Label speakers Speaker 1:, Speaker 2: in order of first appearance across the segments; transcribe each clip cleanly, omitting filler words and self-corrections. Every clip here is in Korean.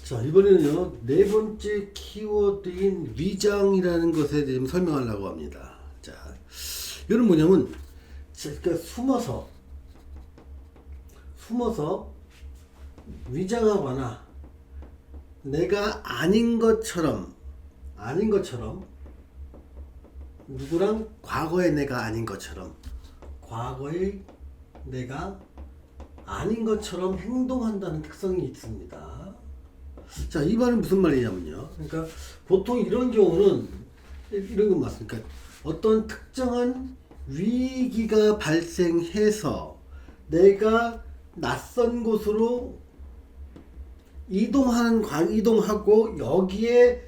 Speaker 1: 자, 이번에는요, 네 번째 키워드인 위장이라는 것에 대해 설명하려고 합니다. 자, 이건 뭐냐면, 그러니까 숨어서 위장하거나, 내가 아닌 것처럼, 누구랑 과거의 내가 아닌 것처럼, 과거의 내가 아닌 것처럼 행동한다는 특성이 있습니다. 자, 이 말은 무슨 말이냐면요. 그러니까 보통 이런 경우는 이런 건 맞습니까? 어떤 특정한 위기가 발생해서 내가 낯선 곳으로 이동하고 여기에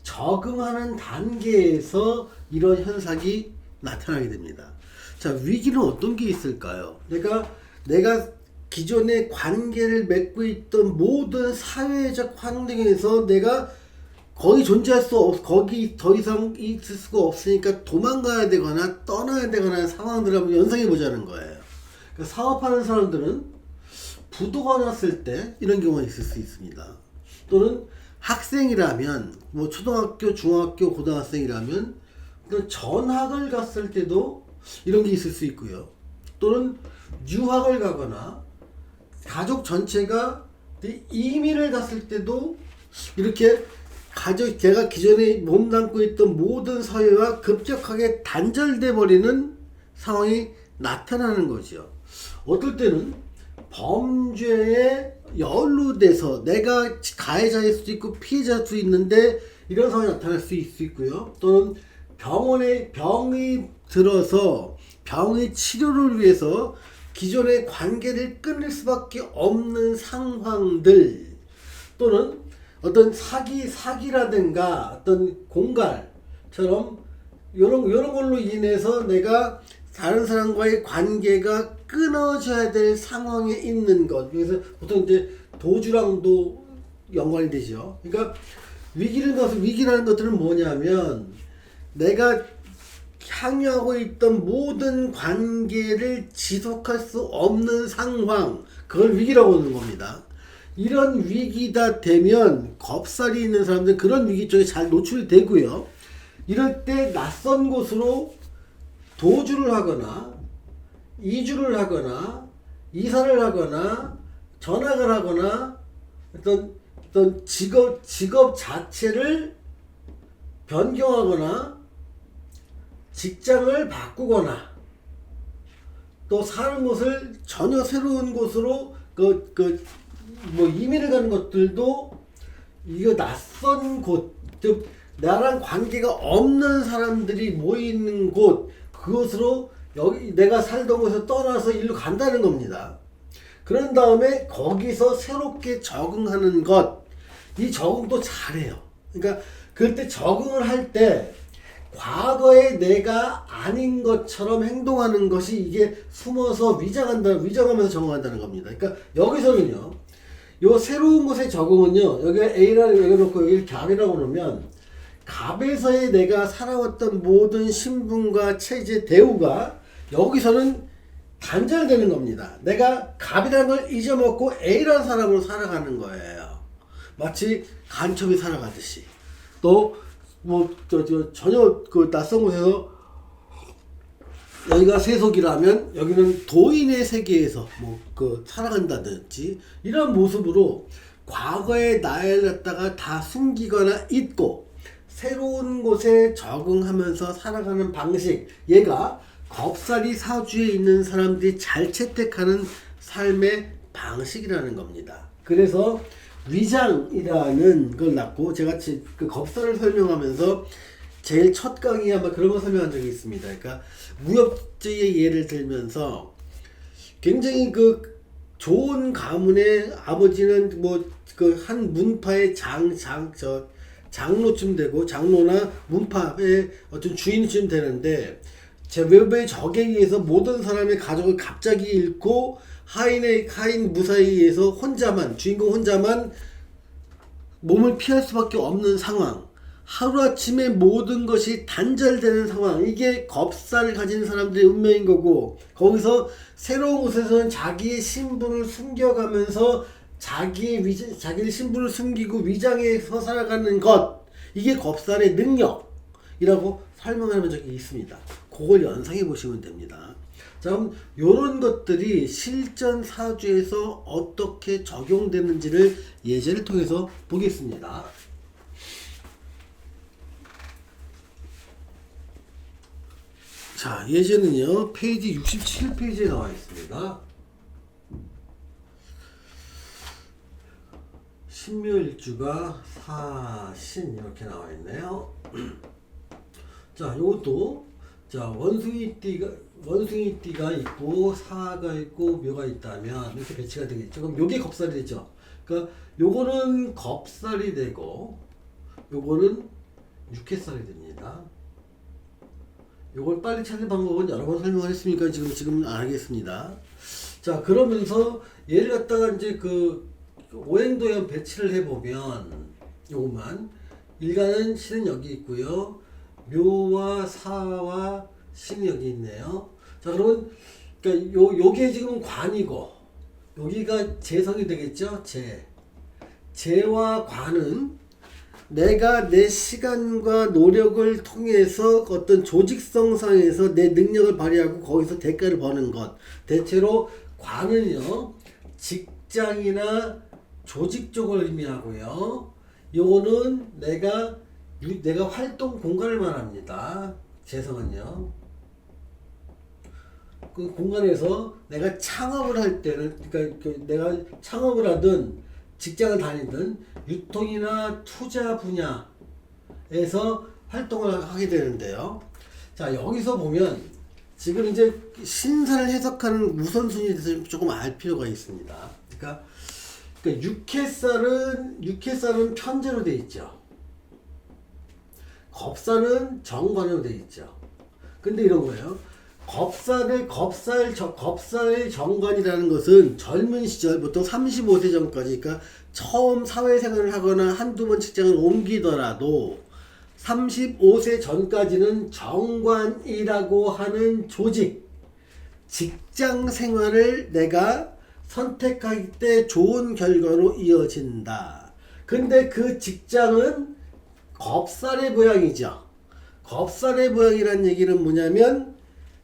Speaker 1: 적응하는 단계에서 이런 현상이 나타나게 됩니다. 자, 위기는 어떤 게 있을까요? 내가 기존에 관계를 맺고 있던 모든 사회적 환경에서 내가 거기 거기 더 이상 있을 수가 없으니까 도망가야 되거나 떠나야 되거나 하는 상황들을 한번 연상해 보자는 거예요. 그러니까 사업하는 사람들은 부도가 났을 때 이런 경우가 있을 수 있습니다. 또는 학생이라면, 뭐 초등학교, 중학교, 고등학생이라면 전학을 갔을 때도 이런 게 있을 수 있고요. 또는 유학을 가거나 가족 전체가 이민을 갔을 때도 이렇게 제가 기존에 몸담고 있던 모든 사회와 급격하게 단절돼 버리는 상황이 나타나는 거죠. 어떨 때는 범죄에 연루돼서 내가 가해자일 수도 있고 피해자일 수도 있는데 이런 상황이 나타날 수 있고요. 또는 병원에 병이 들어서 병의 치료를 위해서 기존의 관계를 끊을 수밖에 없는 상황들, 또는 어떤 사기라든가 어떤 공갈처럼 이런 걸로 인해서 내가 다른 사람과의 관계가 끊어져야 될 상황에 있는 것. 그래서 보통 이제 도주랑도 연관이 되죠. 그러니까 위기라는 것들은 뭐냐면 내가 향유하고 있던 모든 관계를 지속할 수 없는 상황, 그걸 위기라고 하는 겁니다. 이런 위기다 되면 겁살이 있는 사람들 그런 위기 쪽에 잘 노출이 되고요. 이럴 때 낯선 곳으로 도주를 하거나 이주를 하거나 이사를 하거나 전학을 하거나 어떤 직업 자체를 변경하거나 직장을 바꾸거나 또 사는 곳을 전혀 새로운 곳으로 뭐 이민을 가는 것들도 이거 낯선 곳, 즉 나랑 관계가 없는 사람들이 모이는 곳, 그곳으로 여기 내가 살던 곳에서 떠나서 일로 간다는 겁니다. 그런 다음에 거기서 새롭게 적응하는 것, 이 적응도 잘해요. 그러니까 그때 적응을 할 때 과거에 내가 아닌 것처럼 행동하는 것이 이게 숨어서 위장하면서 적응한다는 겁니다. 그러니까 여기서는요, 요 새로운 곳의 적응은요, 여기가 A라고 여기 놓고 여기를 갑이라고 그러면 갑에서의 내가 살아왔던 모든 신분과 체제, 대우가 여기서는 단절되는 겁니다. 내가 갑이라는 걸 잊어먹고 A라는 사람으로 살아가는 거예요. 마치 간첩이 살아가듯이. 또 전혀 낯선 곳에서 여기가 세속이라면 여기는 도인의 세계에서 살아간다든지 이런 모습으로 과거의 나를 갖다가 다 숨기거나 잊고 새로운 곳에 적응하면서 살아가는 방식, 얘가 겁살이 사주에 있는 사람들이 잘 채택하는 삶의 방식이라는 겁니다. 그래서 위장이라는 걸 낳고 제가 그 겁살을 설명하면서 제일 첫 강의에 아마 그런 거 설명한 적이 있습니다. 그러니까 무협지의 예를 들면서 굉장히 좋은 가문의 아버지는 한 문파의 장로쯤 되고 장로나 문파의 어떤 주인쯤 되는데 외부의 적에 의해서 모든 사람의 가족을 갑자기 잃고 하인 무사에 의해서 주인공 혼자만 몸을 피할 수밖에 없는 상황, 하루아침에 모든 것이 단절되는 상황, 이게 겁살을 가진 사람들의 운명인 거고, 거기서 새로운 곳에서는 자기의 신분을 숨겨가면서 자기의 신분을 숨기고 위장해서 살아가는 것, 이게 겁살의 능력이라고 설명하는 적이 있습니다. 그걸 연상해 보시면 됩니다. 자, 그럼 이런 것들이 실전 사주에서 어떻게 적용되는지를 예제를 통해서 보겠습니다. 자, 예제는요, 페이지 67페이지에 나와 있습니다. 신묘일주가 사신 이렇게 나와 있네요. 자, 요것도 자, 원숭이띠가 있고 사가 있고 묘가 있다면 이렇게 배치가 되겠죠. 그럼 요게 겁살이 되죠. 그러니까 요거는 겁살이 되고 요거는 육해살이 됩니다. 요걸 빨리 찾는 방법은 여러 번 설명을 했으니까 지금 안 하겠습니다. 자, 그러면서 얘를 갖다가 이제 그 오행도형 배치를 해보면 요것만 일간은 신은 여기 있고요. 묘와 사와 신이 여기 있네요. 자, 그러면 그러니까 요게 지금 관이고 여기가 재성이 되겠죠. 재와 관은 내가 내 시간과 노력을 통해서 어떤 조직성상에서 내 능력을 발휘하고 거기서 대가를 버는 것. 대체로 관은요, 직장이나 조직 쪽을 의미하고요. 요거는 내가 활동 공간을 말합니다. 재성은요. 그 공간에서 내가 창업을 할 때는, 그러니까 내가 창업을 하든 직장을 다니든 유통이나 투자 분야에서 활동을 하게 되는데요. 자, 여기서 보면 지금 이제 신사를 해석하는 우선순위에 대해서 조금 알 필요가 있습니다. 그러니까 육해살은 편제로 되어 있죠. 겁살은 정관으로 되어 있죠. 근데 이런 거예요. 겁살의 정관이라는 것은 젊은 시절, 보통 35세 전까지, 그러니까 처음 사회생활을 하거나 한두 번 직장을 옮기더라도 35세 전까지는 정관이라고 하는 조직, 직장 생활을 내가 선택할 때 좋은 결과로 이어진다. 근데 그 직장은 겁살의 모양이죠. 겁살의 모양이란 얘기는 뭐냐면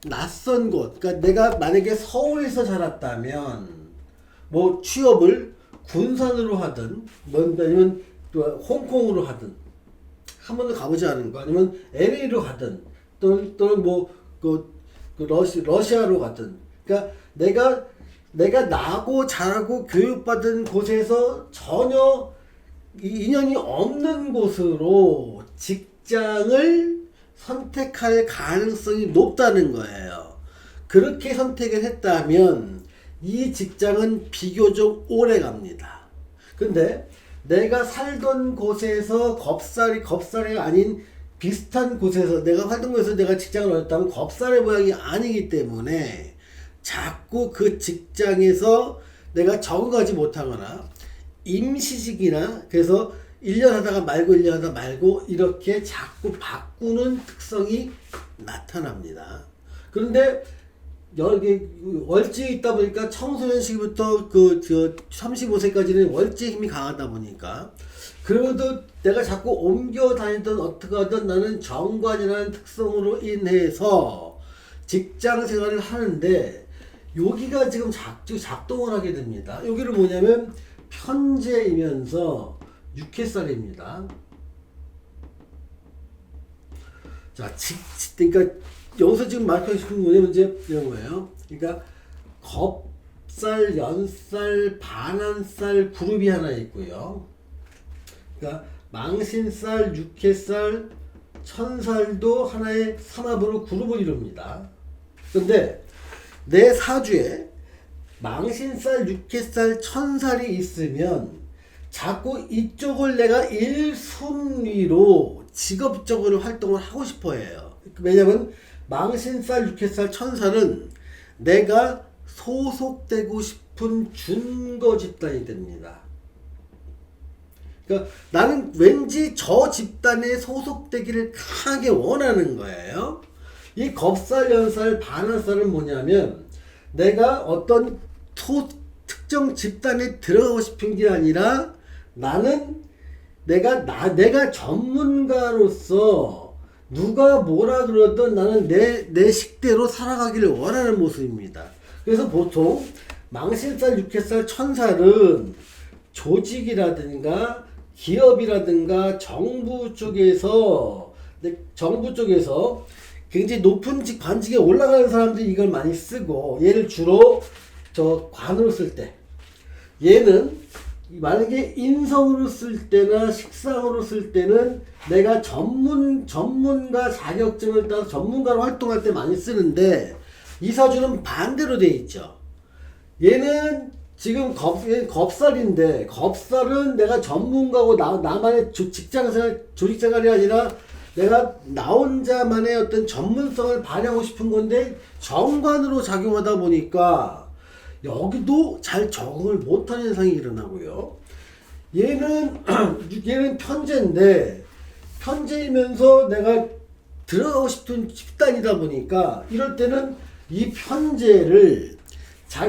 Speaker 1: 낯선 곳. 그러니까 내가 만약에 서울에서 자랐다면 뭐 취업을 군산으로 하든 아니면 또 홍콩으로 하든 한 번도 가보지 않은 거, 아니면 LA로 가든 또는 뭐 러시아로 가든, 그러니까 내가 나고 자라고 교육받은 곳에서 전혀 인연이 없는 곳으로 직장을 선택할 가능성이 높다는 거예요. 그렇게 선택을 했다면 이 직장은 비교적 오래 갑니다. 근데 내가 살던 곳에서 겁살이 아닌 비슷한 곳에서 내가 살던 곳에서 내가 직장을 얻었다면 겁살의 모양이 아니기 때문에 자꾸 그 직장에서 내가 적응하지 못하거나 임시직이나 그래서 1년 하다가 말고 1년 하다가 말고 이렇게 자꾸 바꾸는 특성이 나타납니다. 그런데 여기 월지에 있다 보니까 청소년 시기부터 35세까지는 월지 힘이 강하다 보니까 그래도 내가 자꾸 옮겨 다니든 어떻게 하든 나는 정관이라는 특성으로 인해서 직장 생활을 하는데 여기가 지금 작동을 하게 됩니다. 여기를 뭐냐면 편제이면서 육해살입니다. 자, 그러니까 여기서 지금 말하고 싶은 게 뭐냐면 이제 이런 거예요. 그러니까 겁살, 연살, 반한살 그룹이 하나 있고요. 그러니까 망신살, 육해살, 천살도 하나의 삼합으로 그룹을 이룹니다. 그런데 내 사주에 망신살, 육해살, 천살이 있으면 자꾸 이쪽을 내가 1순위로 직업적으로 활동을 하고 싶어 해요. 왜냐면 망신살, 육해살, 천살은 내가 소속되고 싶은 준거 집단이 됩니다. 그러니까 나는 왠지 저 집단에 소속되기를 강하게 원하는 거예요. 이 겁살, 연살, 반한살은 뭐냐면 내가 어떤 특정 특정 집단에 들어가고 싶은 게 아니라 나는 내가 전문가로서 누가 뭐라 그러든 나는 내 식대로 살아가기를 원하는 모습입니다. 그래서 보통 망신살, 육회살, 천살은 조직이라든가 기업이라든가 정부 쪽에서 굉장히 높은 관직에 올라가는 사람들이 이걸 많이 쓰고, 얘를 주로 저 관으로 쓸 때, 얘는 만약에 인성으로 쓸 때나 식상으로 쓸 때는 내가 전문가 자격증을 따서 전문가로 활동할 때 많이 쓰는데, 이사주는 반대로 돼 있죠. 얘는 지금 겁살인데, 겁살은 내가 전문가고 나만의 직장생활, 조직생활이 아니라 내가 나 혼자만의 어떤 전문성을 발휘하고 싶은 건데 정관으로 작용하다 보니까 여기도 잘 적응을 못하는 현상이 일어나고요. 얘는 편제인데, 편제이면서 내가 들어가고 싶은 집단이다 보니까 이럴 때는 이 편제를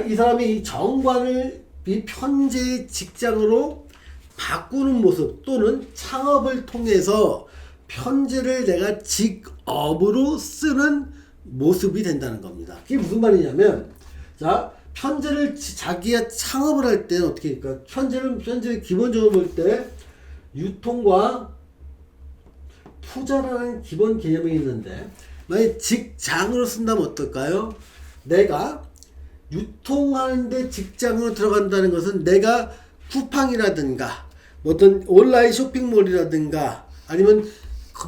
Speaker 1: 이 사람이 이 정관을 이 편제의 직장으로 바꾸는 모습, 또는 창업을 통해서 편제를 내가 직업으로 쓰는 모습이 된다는 겁니다. 그게 무슨 말이냐면, 자, 편제를 자기가 창업을 할 때는 어떻게 할까? 편제를 기본적으로 볼 때 유통과 투자라는 기본 개념이 있는데, 만약 직장으로 쓴다면 어떨까요? 내가 유통하는데 직장으로 들어간다는 것은 내가 쿠팡이라든가 어떤 온라인 쇼핑몰이라든가 아니면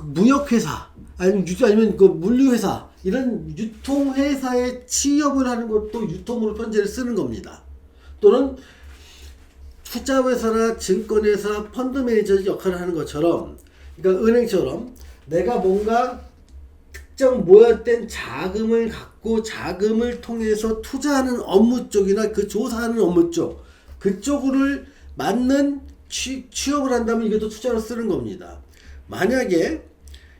Speaker 1: 무역회사 아니면 그 물류회사, 이런 유통회사에 취업을 하는 것도 유통으로 편제를 쓰는 겁니다. 또는 투자회사나 증권회사, 펀드매니저 역할을 하는 것처럼, 그러니까 은행처럼 내가 뭔가 특정 모였된 자금을 갖고 자금을 통해서 투자하는 업무 쪽이나 그 조사하는 업무 쪽, 그쪽을 맞는 취업을 한다면 이것도 투자로 쓰는 겁니다. 만약에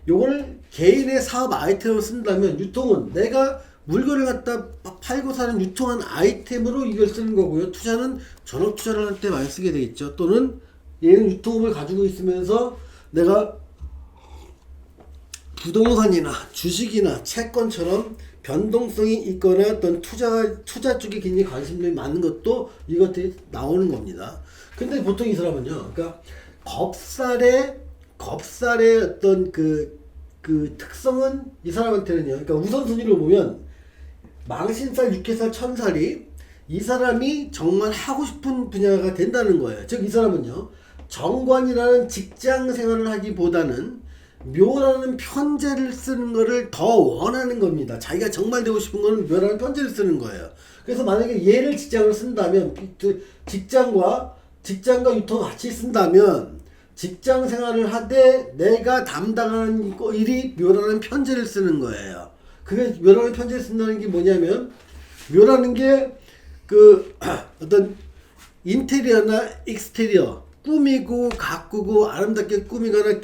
Speaker 1: 요걸 개인의 사업 아이템으로 쓴다면 유통은 내가 물건을 갖다 팔고 사는 유통한 아이템으로 이걸 쓰는 거고요. 투자는 전업 투자를 할 때 많이 쓰게 되겠죠. 또는 얘는 유통업을 가지고 있으면서 내가 부동산이나 주식이나 채권처럼 변동성이 있거나 어떤 투자 쪽에 굉장히 관심이 많은 것도 이것들이 나오는 겁니다. 근데 보통 이 사람은요, 그러니까 겁살의 어떤 그 특성은 이 사람한테는요, 그러니까 우선순위로 보면 망신살, 육해살, 천살이 이 사람이 정말 하고 싶은 분야가 된다는 거예요. 즉 이 사람은요, 정관이라는 직장 생활을 하기보다는 묘라는 편제를 쓰는 거를 더 원하는 겁니다. 자기가 정말 되고 싶은 거는 묘라는 편제를 쓰는 거예요. 그래서 만약에 얘를 직장으로 쓴다면, 직장과 유통 같이 쓴다면, 직장 생활을 하되 내가 담당하는 일이 묘라는 편제를 쓰는 거예요. 그게 묘라는 편제를 쓴다는 게 뭐냐면, 묘라는 게 어떤 인테리어나 익스테리어, 꾸미고 가꾸고 아름답게 꾸미거나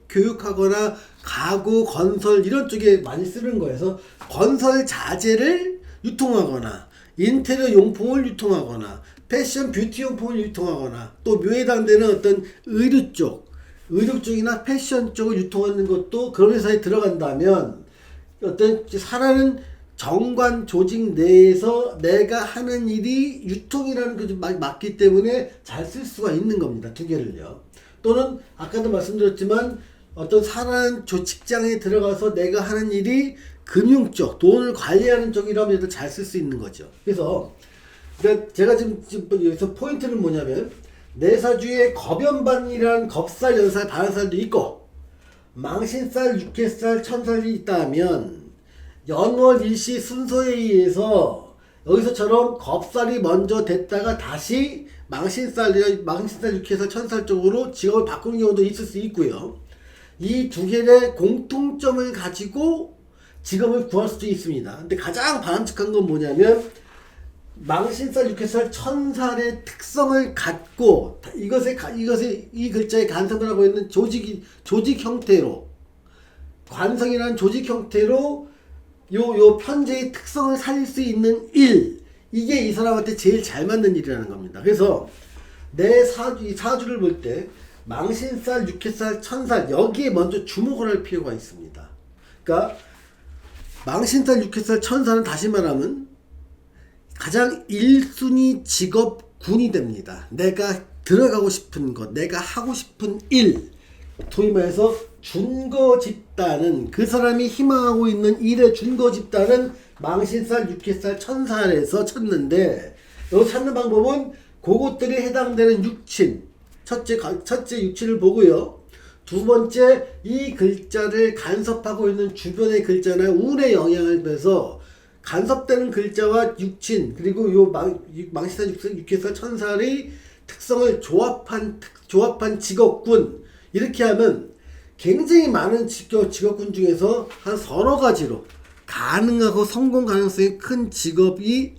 Speaker 1: 교육하거나 가구, 건설 이런 쪽에 많이 쓰는 거예요. 그래서 건설 자재를 유통하거나 인테리어 용품을 유통하거나 패션 뷰티 용품을 유통하거나 또 묘에 해당되는 어떤 의류 쪽이나 패션 쪽을 유통하는 것도 그런 회사에 들어간다면 어떤 살아는 정관 조직 내에서 내가 하는 일이 유통이라는 것이 맞기 때문에 잘 쓸 수가 있는 겁니다. 두 개를요. 또는 아까도 말씀드렸지만 어떤 살아는 직장에 들어가서 내가 하는 일이 금융 쪽, 돈을 관리하는 쪽이라면 얘도 잘 쓸 수 있는 거죠. 그래서 제가 지금 여기서 포인트는 뭐냐면, 내 사주에 겁연반이라는 겁살, 연살, 반살도 있고 망신살, 육해살, 천살이 있다면 연월일시 순서에 의해서 여기서처럼 겁살이 먼저 됐다가 다시 망신살, 육해살, 천살 쪽으로 직업을 바꾸는 경우도 있을 수 있고요. 이 두 개의 공통점을 가지고 직업을 구할 수도 있습니다. 근데 가장 바람직한 건 뭐냐면, 망신살, 육해살, 천살의 특성을 갖고 이 글자의 간섭을 하고 있는 조직 형태로, 관성이라는 조직 형태로 요 편제의 특성을 살릴 수 있는 이게 이 사람한테 제일 잘 맞는 일이라는 겁니다. 그래서 내 사주, 이 사주를 볼 때 망신살, 육해살, 천살 여기에 먼저 주목을 할 필요가 있습니다. 그러니까 망신살, 육해살, 천살은 다시 말하면 가장 1순위 직업군이 됩니다. 내가 들어가고 싶은 것, 내가 하고 싶은 일, 소위 말해서 준거 집단은 그 사람이 희망하고 있는 일의 준거 집단은 망신살, 육해살, 천살에서 찾는데 여기 찾는 방법은 그것들이 해당되는 육친 첫째 육친을 보고요. 두 번째 이 글자를 간섭하고 있는 주변의 글자나 운의 영향을 빼서 간섭되는 글자와 육친 그리고 요 망신살, 육해살, 천살의 특성을 조합한 직업군 이렇게 하면 굉장히 많은 직업군 중에서 한 서너 가지로 가능하고 성공 가능성이 큰 직업이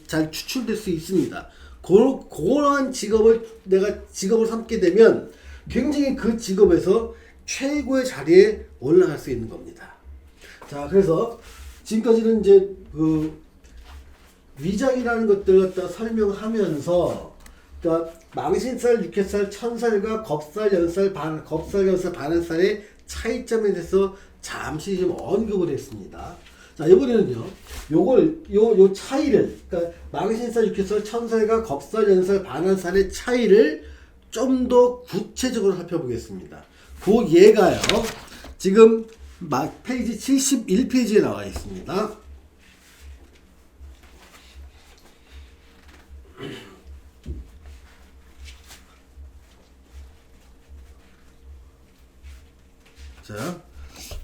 Speaker 1: 잘 추출될 수 있습니다. 그러한 내가 직업을 삼게 되면 굉장히 그 직업에서 최고의 자리에 올라갈 수 있는 겁니다. 자, 그래서 지금까지는 이제 그 위장이라는 것들을 갖다 설명하면서 그러니까 망신살, 육해살, 천살과 겁살, 연살, 반한살의 차이점에 대해서 잠시 좀 언급을 했습니다. 자, 이번에는요, 요 차이를, 그러니까 망신살, 육해살, 천살과 겁살, 연살, 반한살의 차이를 좀 더 구체적으로 살펴보겠습니다. 그 예가요, 지금 페이지 71페이지에 나와 있습니다. 자,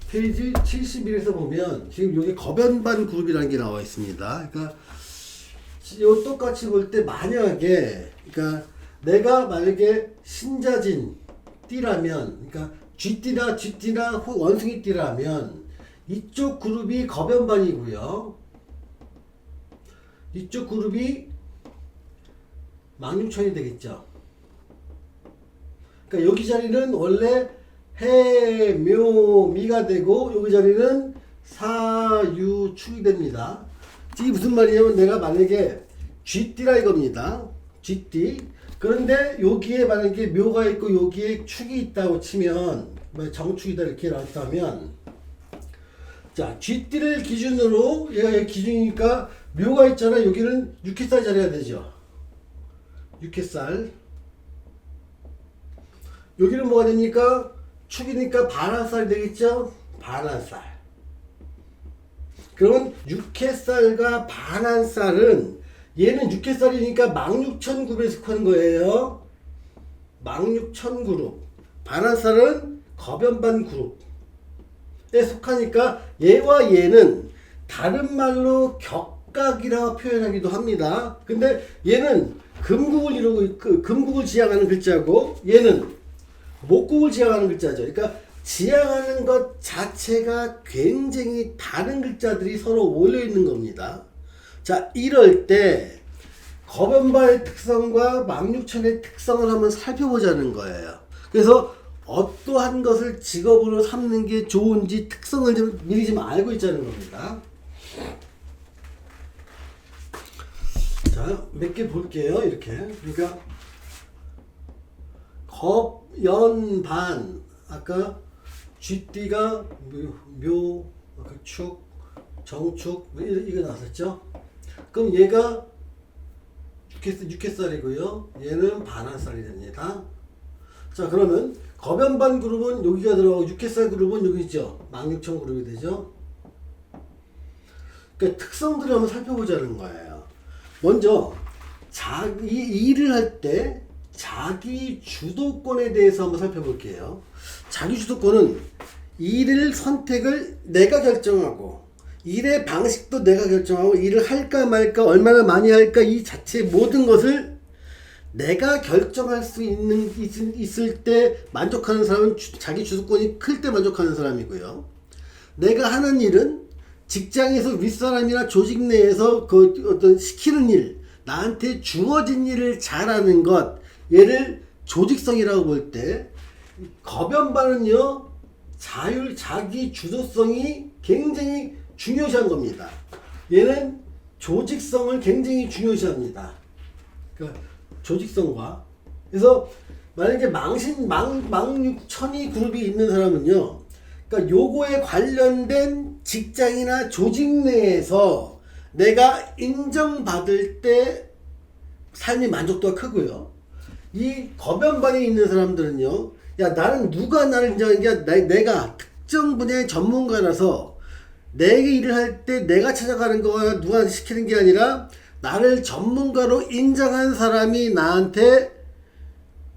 Speaker 1: 페이지 71에서 보면 지금 여기 거변반 그룹이라는 게 나와 있습니다. 그러니까 요 똑같이 볼 때 만약에 그러니까 내가 만약에 신자진 띠라면 그러니까 쥐띠나 원숭이 띠라면 이쪽 그룹이 거변반이고요. 이쪽 그룹이 망육천이 되겠죠. 그러니까 여기 자리는 원래 해, 묘, 미가 되고 여기 자리는 사, 유, 축이 됩니다. 이게 무슨 말이냐면 내가 만약에 쥐띠라 이겁니다. 쥐띠. 그런데 여기에 만약에 묘가 있고 여기에 축이 있다고 치면 정축이다 이렇게 나왔다면 자, 쥐띠를 기준으로 얘가 여기 기준이니까 묘가 있잖아. 여기는 육해살 자리가 되죠. 육해살. 여기는 뭐가 됩니까? 축이니까 반한살 되겠죠? 반한살. 그러면 육해살과 반한살은 얘는 육해살이니까 망육천 그룹에 속하는 거예요. 망육천 그룹. 반한살은 거변반 그룹에 속하니까 얘와 얘는 다른 말로 격각이라 표현하기도 합니다. 근데 얘는 금국을 지향하는 글자고 얘는 목국을 지향하는 글자죠. 그러니까 지향하는 것 자체가 굉장히 다른 글자들이 서로 올려 있는 겁니다. 자, 이럴 때 거변반의 특성과 망육천의 특성을 한번 살펴보자는 거예요. 그래서 어떠한 것을 직업으로 삼는 게 좋은지 특성을 좀 미리 좀 알고 있자는 겁니다. 자, 몇 개 볼게요. 이렇게. 그러니까 겁, 연, 반. 아까 쥐띠가 묘, 축, 정축 이거 나왔었죠. 그럼 얘가 육해살이고요. 얘는 반한살이 됩니다. 자, 그러면 거변반 그룹은 여기가 들어가고 육해살 그룹은 여기 있죠. 망육천 그룹이 되죠. 그러니까 특성들을 한번 살펴보자는 거예요. 먼저 자기 일을 할 때 자기 주도권에 대해서 한번 살펴볼게요. 자기 주도권은 일을 선택을 내가 결정하고 일의 방식도 내가 결정하고 일을 할까 말까 얼마나 많이 할까 이 자체 모든 것을 내가 결정할 수 있을 때 만족하는 사람은 자기 주도권이 클 때 만족하는 사람이고요. 내가 하는 일은 직장에서 윗사람이나 조직 내에서 그 어떤 시키는 일, 나한테 주어진 일을 잘하는 것, 얘를 조직성이라고 볼 때, 거변반은요, 자기 주도성이 굉장히 중요시한 겁니다. 얘는 조직성을 굉장히 중요시합니다. 그러니까 조직성과. 그래서 만약에 망육천이 그룹이 있는 사람은요, 그러니까 요거에 관련된 직장이나 조직 내에서 내가 인정받을 때 삶의 만족도가 크고요. 이 거변반에 있는 사람들은요, 야, 나는 누가 나를 인정하는 게 내가 특정 분야의 전문가라서 내게 일을 할 때 내가 찾아가는 거야 누가 시키는 게 아니라 나를 전문가로 인정한 사람이 나한테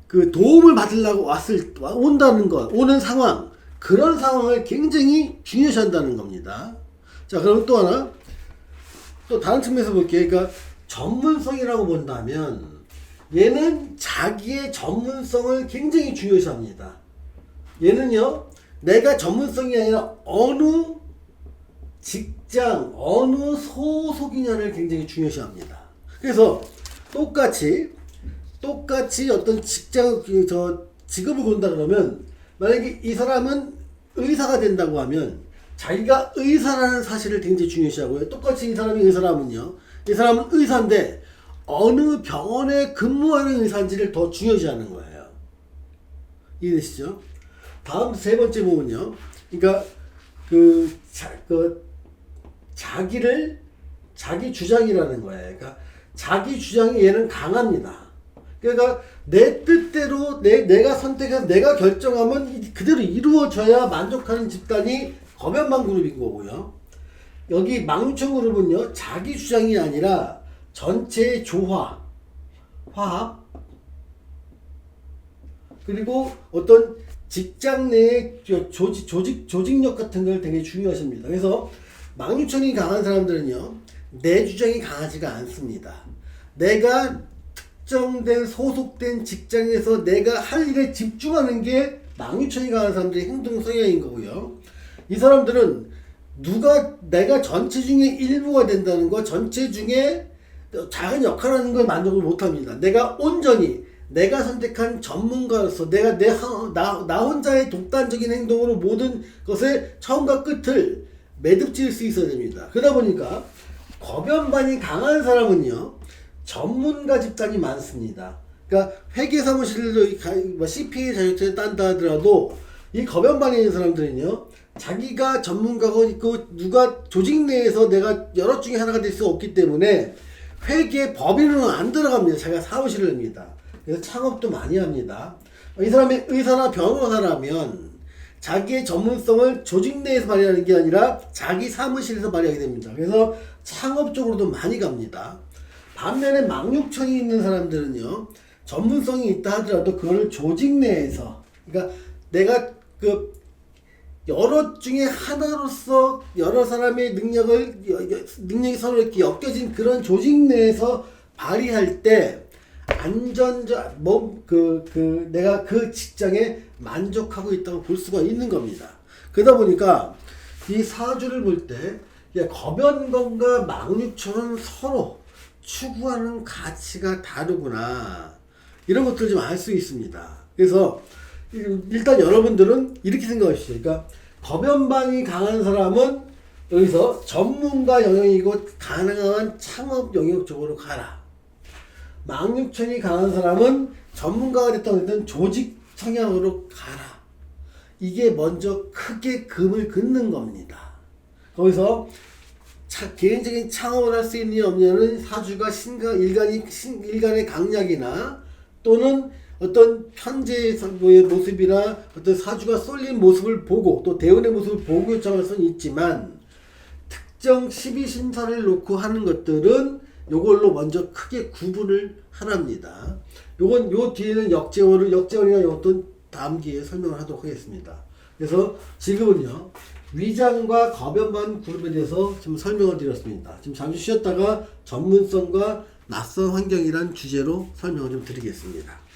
Speaker 1: 그 도움을 받으려고 온다는 것, 오는 상황, 그런 상황을 굉장히 중요시한다는 겁니다. 자, 그럼 또 하나, 또 다른 측면에서 볼게요. 그러니까 전문성이라고 본다면 얘는 자기의 전문성을 굉장히 중요시합니다. 얘는요, 내가 전문성이 아니라 어느 직장, 어느 소속이냐를 굉장히 중요시합니다. 그래서 똑같이 어떤 직업을 본다 그러면, 만약에 이 사람은 의사가 된다고 하면 자기가 의사라는 사실을 굉장히 중요시하고요. 똑같이 이 사람이 의사라면요, 이 사람은 의사인데 어느 병원에 근무하는 의사인지를 더 중요시하는 거예요. 이해되시죠? 다음 세 번째 부분요. 그러니까 자기 주장이라는 거예요. 그러니까 자기 주장이 얘는 강합니다. 그러니까 내 뜻대로 내가 선택해서 내가 결정하면 그대로 이루어져야 만족하는 집단이 거변반 그룹인 거고요. 여기 망유천 그룹은요, 자기 주장이 아니라 전체의 화합, 그리고 어떤 직장 내의 조직력 같은 걸 되게 중요하십니다. 그래서 망유천이 강한 사람들은요, 내 주장이 강하지가 않습니다. 내가 특정된 소속된 직장에서 내가 할 일에 집중하는 게 망유천이 강한 사람들의 행동 성향인 거고요. 이 사람들은 내가 전체 중에 일부가 된다는 거, 전체 중에 작은 역할을 하는 걸 만족을 못합니다. 내가 온전히 내가 선택한 전문가로서 나 혼자의 독단적인 행동으로 모든 것의 처음과 끝을 매듭지을 수 있어야 됩니다. 그러다 보니까 거변반이 강한 사람은요, 전문가 집단이 많습니다. 그러니까 회계사무실도 CPA 자격증을 딴다 하더라도 이 거변반에 있는 사람들은요, 자기가 전문가가 있고 누가 조직 내에서 내가 여러 중에 하나가 될 수 없기 때문에 회계 법인으로는 안 들어갑니다. 자기가 사무실을 합니다. 그래서 창업도 많이 합니다. 이 사람이 의사나 변호사라면 자기의 전문성을 조직 내에서 발휘하는 게 아니라 자기 사무실에서 발휘하게 됩니다. 그래서 창업 쪽으로도 많이 갑니다. 반면에 망육천이 있는 사람들은요, 전문성이 있다 하더라도 그걸 조직 내에서, 그러니까 내가 여러 중에 하나로서 여러 사람의 능력이 서로 이렇게 엮여진 그런 조직 내에서 발휘할 때 내가 그 직장에 만족하고 있다고 볼 수가 있는 겁니다. 그러다 보니까 이 사주를 볼 때 거변건과 망육천은 서로 추구하는 가치가 다르구나, 이런 것들을 좀 알 수 있습니다. 그래서 일단 여러분들은 이렇게 생각하시죠. 그러니까 거변반이 강한 사람은 여기서 전문가 영역이고 가능한 창업 영역 쪽으로 가라. 망육천이 강한 사람은 전문가가 됐던 어떤 조직 성향으로 가라. 이게 먼저 크게 금을 긋는 겁니다. 거기서 개인적인 창업을 할 수 있느냐 없느냐는 사주가 일간의 강약이나 또는 어떤 현재의 모습이나 어떤 사주가 쏠린 모습을 보고 또 대운의 모습을 보고 결정할 수는 있지만, 특정 12신사를 놓고 하는 것들은 요걸로 먼저 크게 구분을 하랍니다. 요 뒤에는 역제월이나 이것도 다음 기회에 설명을 하도록 하겠습니다. 그래서 지금은요, 위장과 거변반 그룹에 대해서 지금 설명을 드렸습니다. 지금 잠시 쉬었다가 전문성과 낯선 환경이란 주제로 설명을 좀 드리겠습니다.